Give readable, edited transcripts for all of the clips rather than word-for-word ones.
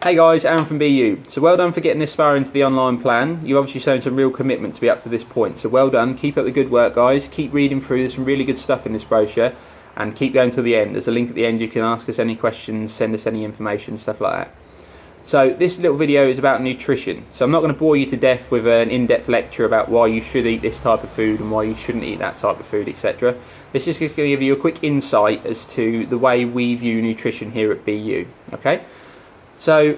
Hey guys, Aaron from BU. So well done for getting this far into the online plan. You've obviously shown some real commitment to be up to this point. So well done. Keep up the good work, guys. Keep reading through. There's some really good stuff in this brochure. And keep going to the end. There's a link at the end. You can ask us any questions, send us any information, stuff like that. So this little video is about nutrition. So I'm not going to bore you to death with an in-depth lecture about why you should eat this type of food and why you shouldn't eat that type of food, etc. This is just going to give you a quick insight as to the way we view nutrition here at BU. Okay? So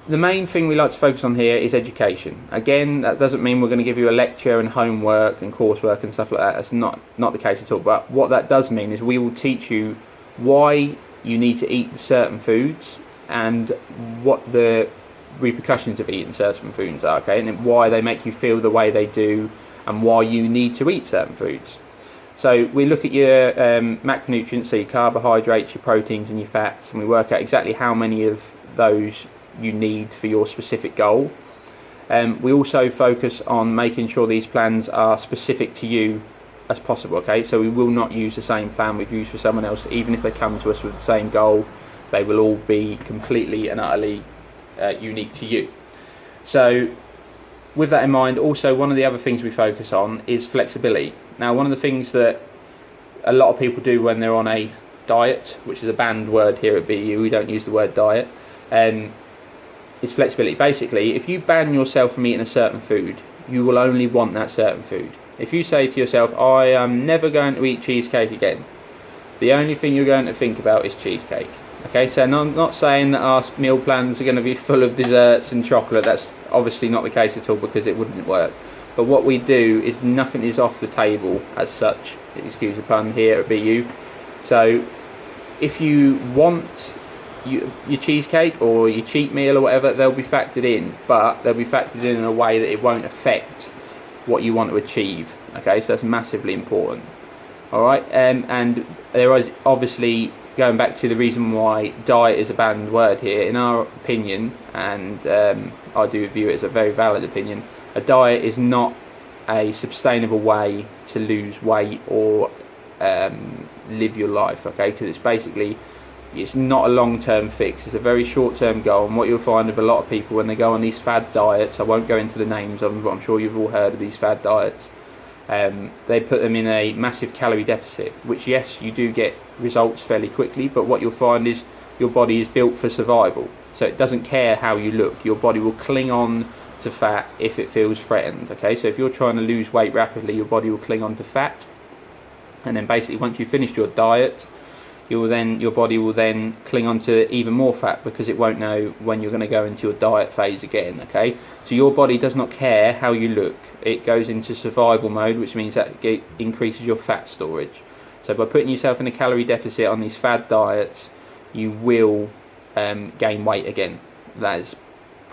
the main thing we like to focus on here is education. Again, that doesn't mean we're going to give you a lecture and homework and coursework and stuff like that. That's not the case at all. But what that does mean is we will teach you why you need to eat certain foods and what the repercussions of eating certain foods are, okay, and why they make you feel the way they do and why you need to eat certain foods. So we look at your macronutrients, so your carbohydrates, your proteins and your fats, and we work out exactly how many of those you need for your specific goal. We also focus on making sure these plans are specific to you as possible, okay, so we will not use the same plan we've used for someone else. Even if they come to us with the same goal, they will all be completely and utterly unique to you. So with that in mind, also one of the other things we focus on is flexibility. Now, one of the things that a lot of people do when they're on a diet, which is a banned word here at BU, we don't use the word diet, is flexibility. Basically, if you ban yourself from eating a certain food, you will only want that certain food. If you say to yourself, I am never going to eat cheesecake again, the only thing you're going to think about is cheesecake. Okay, so I'm not saying that our meal plans are going to be full of desserts and chocolate. That's obviously not the case at all, because it wouldn't work. But what we do is nothing is off the table as such, excuse the pun, here at BU. So if you want your cheesecake or your cheat meal or whatever, they'll be factored in, but they'll be factored in a way that it won't affect what you want to achieve. Okay, so that's massively important. Alright, and there is obviously, going back to the reason why diet is a banned word here, in our opinion, and I do view it as a very valid opinion, a diet is not a sustainable way to lose weight or live your life, okay, because it's not a long-term fix. It's a very short-term goal, and what you'll find with a lot of people when they go on these fad diets, I won't go into the names of them, but I'm sure you've all heard of these fad diets, they put them in a massive calorie deficit, which, yes, you do get results fairly quickly, but what you'll find is your body is built for survival, so it doesn't care how you look. Your body will cling on to fat if it feels threatened, okay? So if you're trying to lose weight rapidly, your body will cling on to fat, and then basically once you've finished your diet, your body will then cling on to even more fat, because it won't know when you're going to go into your diet phase again, okay? So your body does not care how you look. It goes into survival mode, which means that it increases your fat storage. So by putting yourself in a calorie deficit on these fad diets, you will gain weight again. That has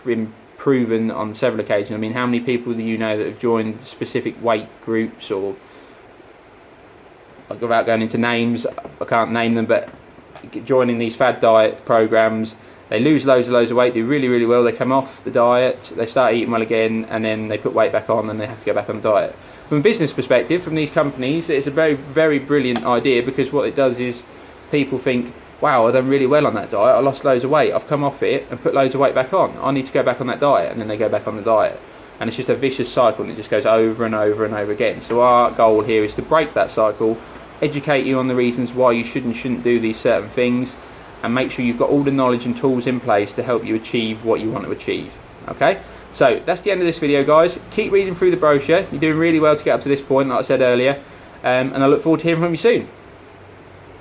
been proven on several occasions. I mean, how many people do you know that have joined specific weight groups, or, without going into names, I can't name them, but joining these fad diet programs, they lose loads of weight, do really well, they come off the diet, they start eating well again, and then they put weight back on and they have to go back on the diet. From a business perspective, from these companies, it's a very brilliant idea, because what it does is people think, wow, I've done really well on that diet, I lost loads of weight, I've come off it and put loads of weight back on, I need to go back on that diet, and then they go back on the diet. And it's just a vicious cycle, and it just goes over and over and over again. So our goal here is to break that cycle, educate you on the reasons why you should and shouldn't do these certain things, and make sure you've got all the knowledge and tools in place to help you achieve what you want to achieve. Okay, so that's the end of this video, guys. Keep reading through the brochure. You're doing really well to get up to this point, like I said earlier, and I look forward to hearing from you soon.